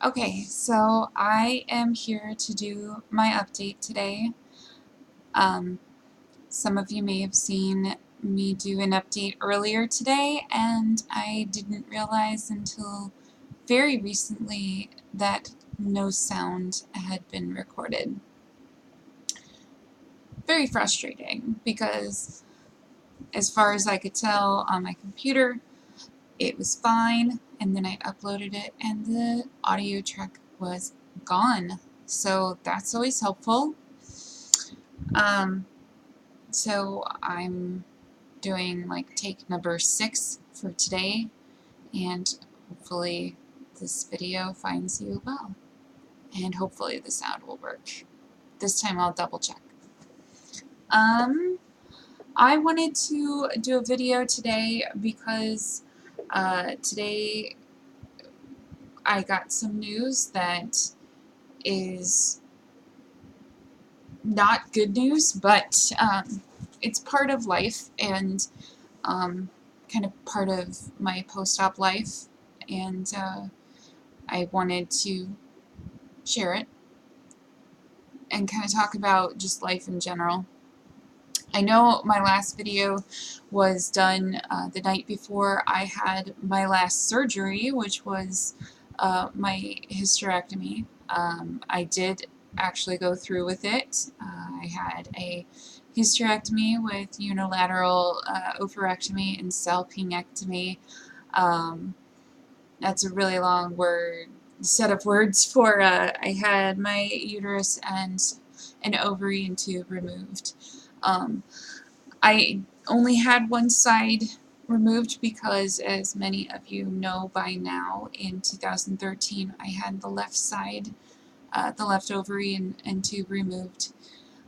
Okay, so I am here to do my update today. Um, some of you may have seen me do an update earlier today, and I didn't realize until very recently that no sound had been recorded. Very frustrating because, as far as I could tell on my computer, it was fine, and then I uploaded it, and the audio track was gone. So that's always helpful. Um, so I'm doing like take number 6 for today, and hopefully this video finds you well, and hopefully the sound will work. This time I'll double check. I wanted to do a video today because today I got some news that is not good news, but it's part of life and kind of part of my post-op life, and I wanted to share it and kind of talk about just life in general. I know my last video was done the night before I had my last surgery, which was my hysterectomy. I did actually go through with it. I had a hysterectomy with unilateral oophorectomy and salpingectomy. That's a really long set of words for I had my uterus and an ovary and tube removed. I only had one side removed because, as many of you know by now, in 2013 I had the left side, the left ovary and tube removed.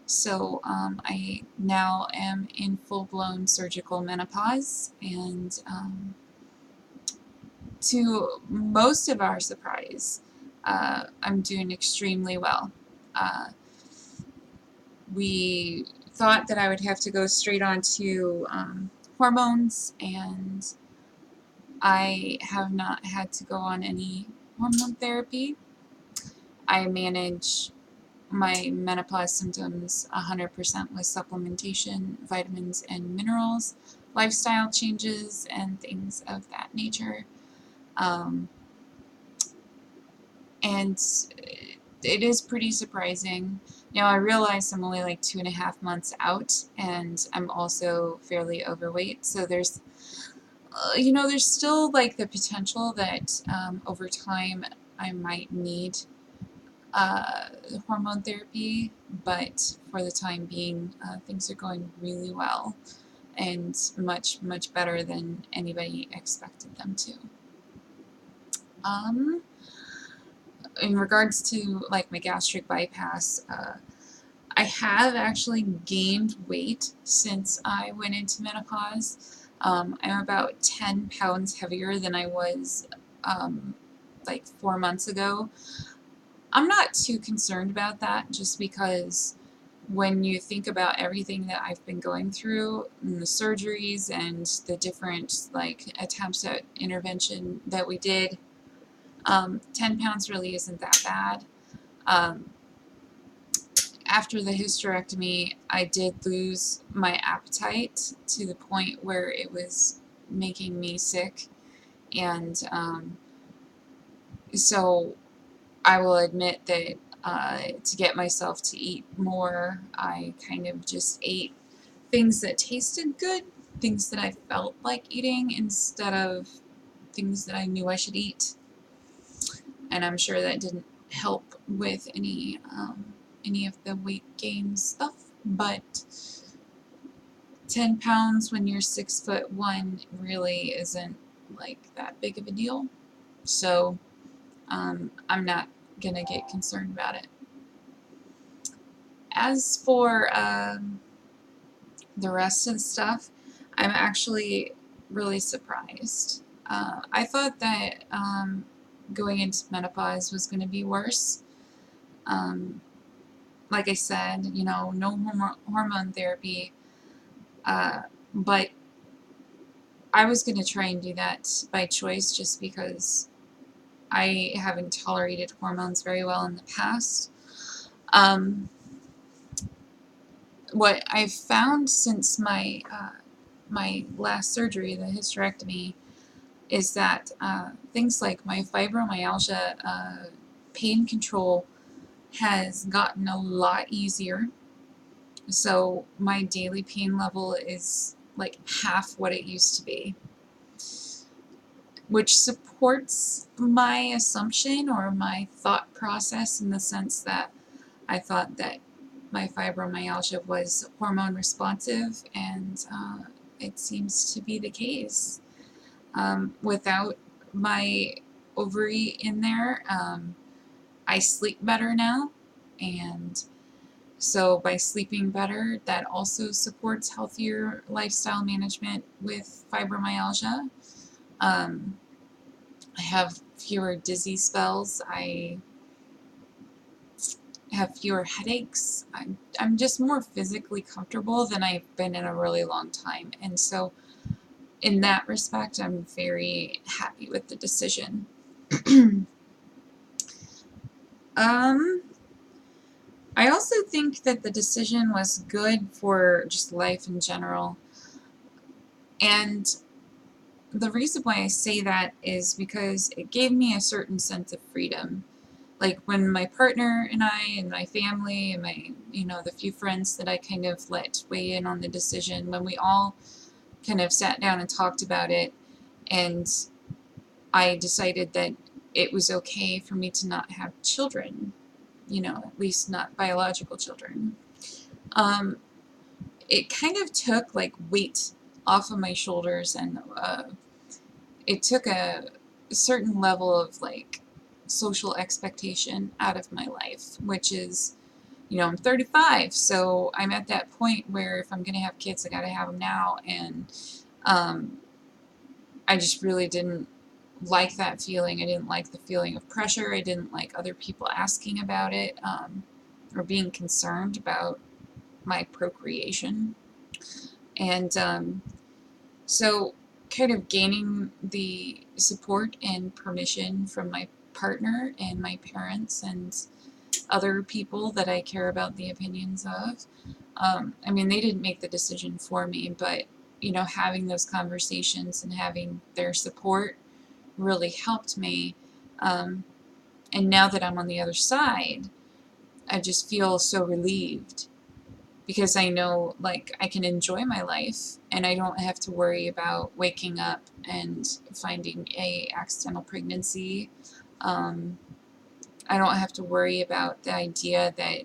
So I now am in full-blown surgical menopause, and to most of our surprise, I'm doing extremely well. We thought that I would have to go straight on to hormones, and I have not had to go on any hormone therapy. I manage my menopause symptoms 100% with supplementation, vitamins and minerals, lifestyle changes, and things of that nature. And it is pretty surprising. Now, I realize I'm only like 2.5 months out, and I'm also fairly overweight, so there's there's still like the potential that over time I might need hormone therapy, but for the time being, things are going really well and much, much better than anybody expected them to. In regards to like my gastric bypass, I have actually gained weight since I went into menopause. I'm about 10 pounds heavier than I was like 4 months ago. I'm not too concerned about that, just because when you think about everything that I've been going through, and the surgeries and the different like attempts at intervention that we did, 10 pounds really isn't that bad. After the hysterectomy, I did lose my appetite to the point where it was making me sick, and so I will admit that to get myself to eat more, I kind of just ate things that tasted good, things that I felt like eating, instead of things that I knew I should eat. And I'm sure that didn't help with any of the weight gain stuff, but 10 pounds when you're 6'1" really isn't like that big of a deal. So I'm not gonna get concerned about it. As for the rest of the stuff, I'm actually really surprised. I thought that going into menopause was going to be worse. Like I said, no hormone therapy, but I was going to try and do that by choice, just because I haven't tolerated hormones very well in the past. What I've found since my last surgery, the hysterectomy, is that things like my fibromyalgia pain control has gotten a lot easier. So my daily pain level is like half what it used to be, which supports my assumption or my thought process in the sense that I thought that my fibromyalgia was hormone responsive, and it seems to be the case. Without my ovary in there, I sleep better now, and so by sleeping better, that also supports healthier lifestyle management with fibromyalgia. Um, I have fewer dizzy spells. I have fewer headaches. I'm just more physically comfortable than I've been in a really long time. And so in that respect, I'm very happy with the decision. I also think that the decision was good for just life in general. And the reason why I say that is because it gave me a certain sense of freedom. Like when my partner and I and my family and my, the few friends that I kind of let weigh in on the decision, when we all kind of sat down and talked about it, and I decided that it was okay for me to not have children, at least not biological children. It kind of took like weight off of my shoulders, and it took a certain level of like social expectation out of my life, which is, I'm 35, so I'm at that point where if I'm going to have kids, I got to have them now. And I just really didn't like that feeling. I didn't like the feeling of pressure. I didn't like other people asking about it, or being concerned about my procreation. And so kind of gaining the support and permission from my partner and my parents and other people that I care about the opinions of. I mean, they didn't make the decision for me, but, having those conversations and having their support really helped me. And now that I'm on the other side, I just feel so relieved because I know like I can enjoy my life and I don't have to worry about waking up and finding a accidental pregnancy. I don't have to worry about the idea that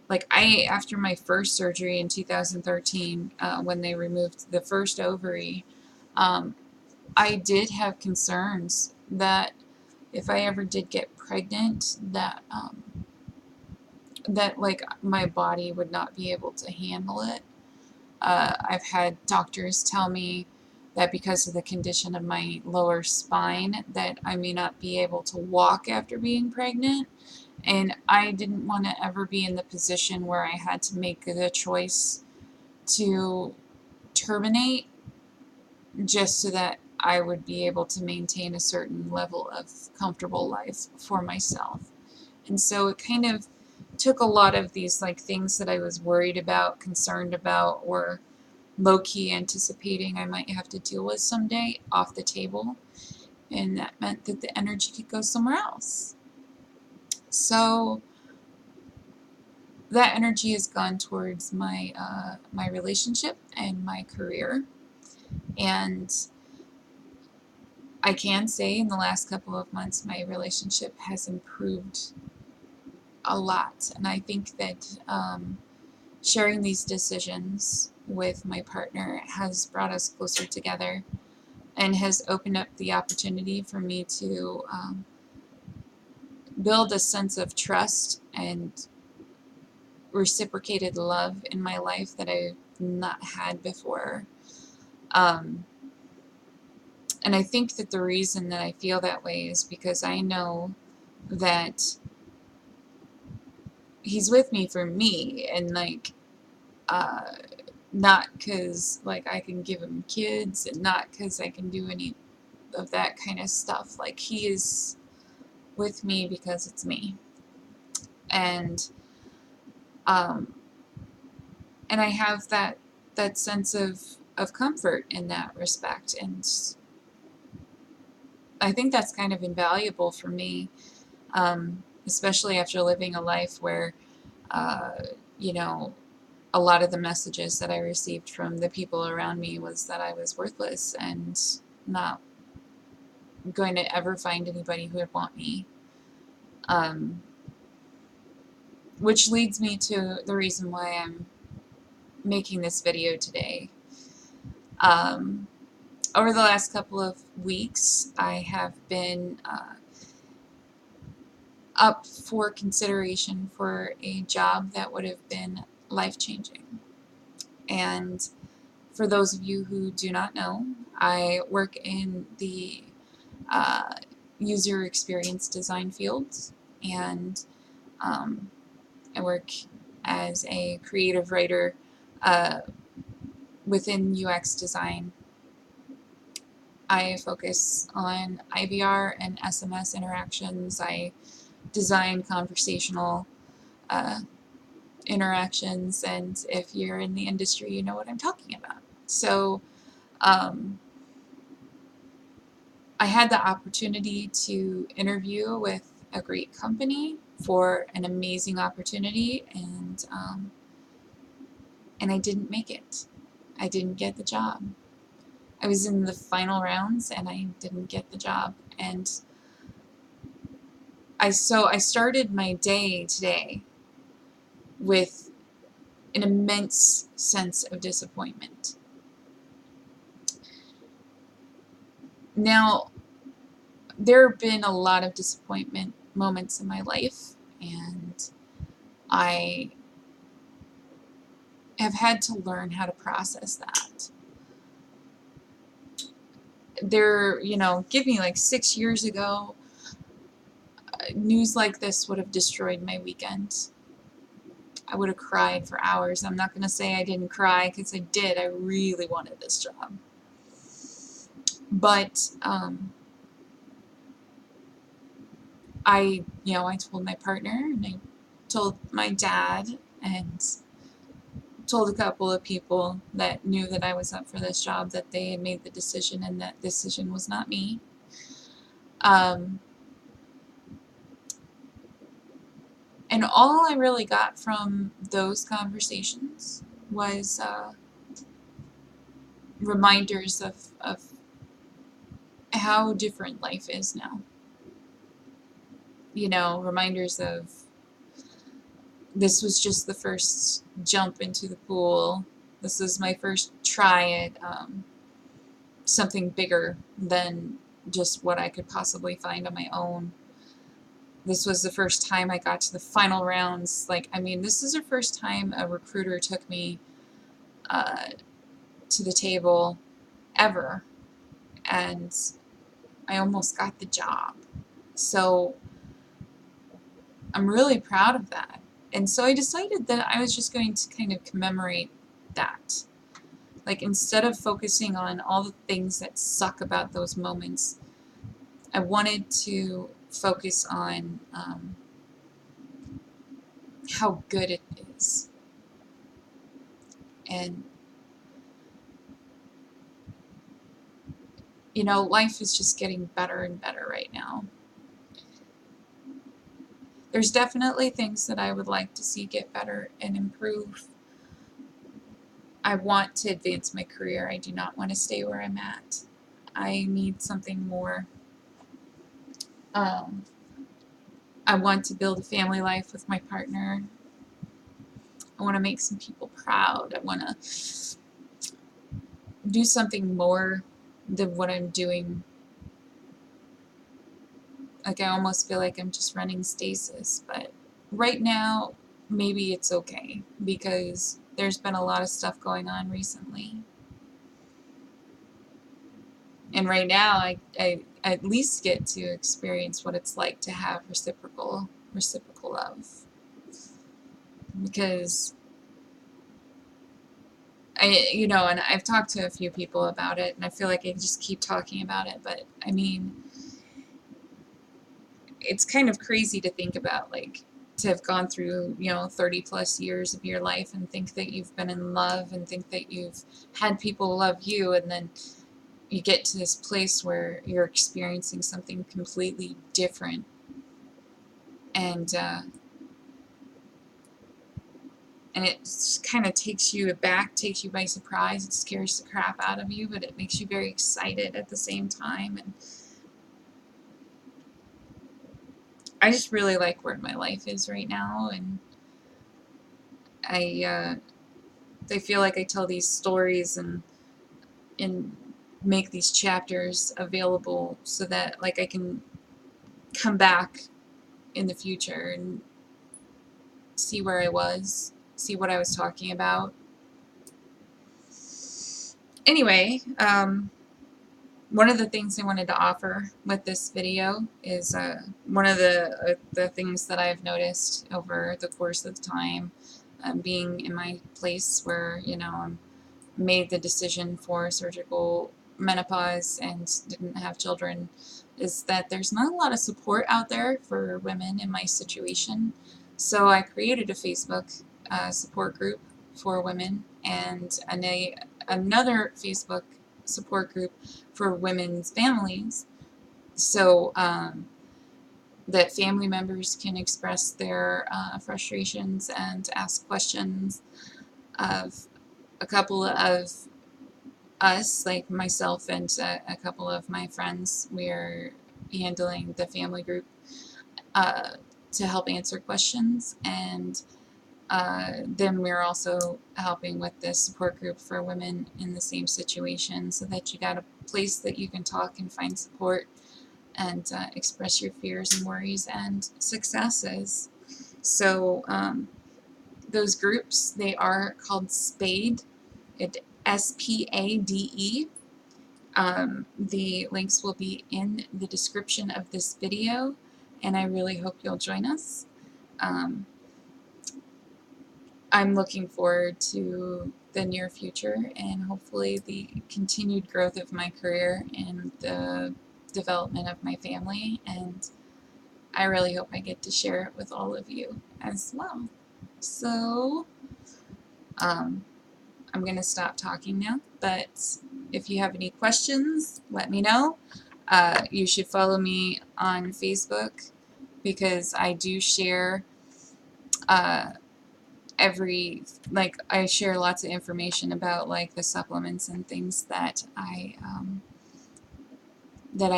like after my first surgery in 2013, when they removed the first ovary, I did have concerns that if I ever did get pregnant, that like my body would not be able to handle it. I've had doctors tell me that because of the condition of my lower spine, that I may not be able to walk after being pregnant. And I didn't want to ever be in the position where I had to make the choice to terminate just so that I would be able to maintain a certain level of comfortable life for myself. And so it kind of took a lot of these like things that I was worried about, concerned about, or low-key anticipating I might have to deal with someday off the table. And that meant that the energy could go somewhere else. So that energy has gone towards my relationship and my career. And I can say in the last couple of months, my relationship has improved a lot. And I think that sharing these decisions with my partner has brought us closer together and has opened up the opportunity for me to build a sense of trust and reciprocated love in my life that I've not had before. And I think that the reason that I feel that way is because I know that he's with me for me, and like not because like I can give him kids, and not because I can do any of that kind of stuff. Like he is with me because it's me. And um, and I have that sense of comfort in that respect, and I think that's kind of invaluable for me, especially after living a life where, uh, you know, a lot of the messages that I received from the people around me was that I was worthless and not going to ever find anybody who would want me. Which leads me to the reason why I'm making this video today. Over the last couple of weeks, I have been up for consideration for a job that would have been life-changing. And for those of you who do not know, I work in the user experience design field, and I work as a creative writer within UX design. I focus on IVR and SMS interactions. I design conversational interactions, and if you're in the industry, you know what I'm talking about. So I had the opportunity to interview with a great company for an amazing opportunity, and I didn't make it. I didn't get the job. I was in the final rounds and I didn't get the job. And I started my day today with an immense sense of disappointment. Now, there have been a lot of disappointment moments in my life, and I have had to learn how to process that. Give me like 6 years ago, news like this would have destroyed my weekend. I would have cried for hours. I'm not going to say I didn't cry, because I did. I really wanted this job. But I told my partner, and I told my dad, and told a couple of people that knew that I was up for this job that they had made the decision, and that decision was not me. And all I really got from those conversations was reminders of how different life is now. Reminders of this was just the first jump into the pool. This was my first try at something bigger than just what I could possibly find on my own. This was the first time I got to the final rounds. This is the first time a recruiter took me to the table ever, and I almost got the job. So I'm really proud of that. And so I decided that I was just going to kind of commemorate that. Instead of focusing on all the things that suck about those moments, I wanted to focus on how good it is. And life is just getting better and better right now. There's definitely things that I would like to see get better and improve. I want to advance my career. I do not want to stay where I'm at. I need something more. I want to build a family life with my partner. I want to make some people proud. I want to do something more than what I'm doing. I almost feel like I'm just running stasis, but right now, maybe it's okay, because there's been a lot of stuff going on recently. And right now, I at least get to experience what it's like to have reciprocal love. Because and I've talked to a few people about it, and I feel like I just keep talking about it, but it's kind of crazy to think about, like, to have gone through, 30 plus years of your life and think that you've been in love and think that you've had people love you, and then you get to this place where you're experiencing something completely different, and it kind of takes you aback, takes you by surprise. It scares the crap out of you, but it makes you very excited at the same time. And I just really like where my life is right now, and I feel like I tell these stories and make these chapters available so that, like, I can come back in the future and see where I was, see what I was talking about. Anyway, one of the things I wanted to offer with this video is one of the things that I've noticed over the course of time, being in my place where, I made the decision for surgical menopause and didn't have children, is that there's not a lot of support out there for women in my situation. So I created a Facebook support group for women, and another Facebook support group for women's families, so that family members can express their frustrations and ask questions of a couple of us, like myself and a couple of my friends. We're handling the family group to help answer questions, and then we're also helping with this support group for women in the same situation, so that you got a place that you can talk and find support and express your fears and worries and successes. So those groups, they are called SPADE, SPADE. The links will be in the description of this video, and I really hope you'll join us. I'm looking forward to the near future and hopefully the continued growth of my career and the development of my family, and I really hope I get to share it with all of you as well. So, I'm going to stop talking now, but if you have any questions, let me know. You should follow me on Facebook, because I do share I share lots of information about, like, the supplements and things that I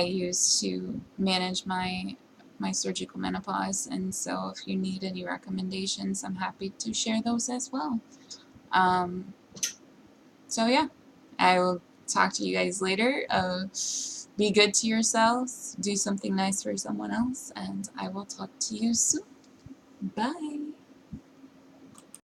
use to manage my surgical menopause. And so if you need any recommendations, I'm happy to share those as well. So yeah, I will talk to you guys later. Be good to yourselves, do something nice for someone else, and I will talk to you soon. Bye.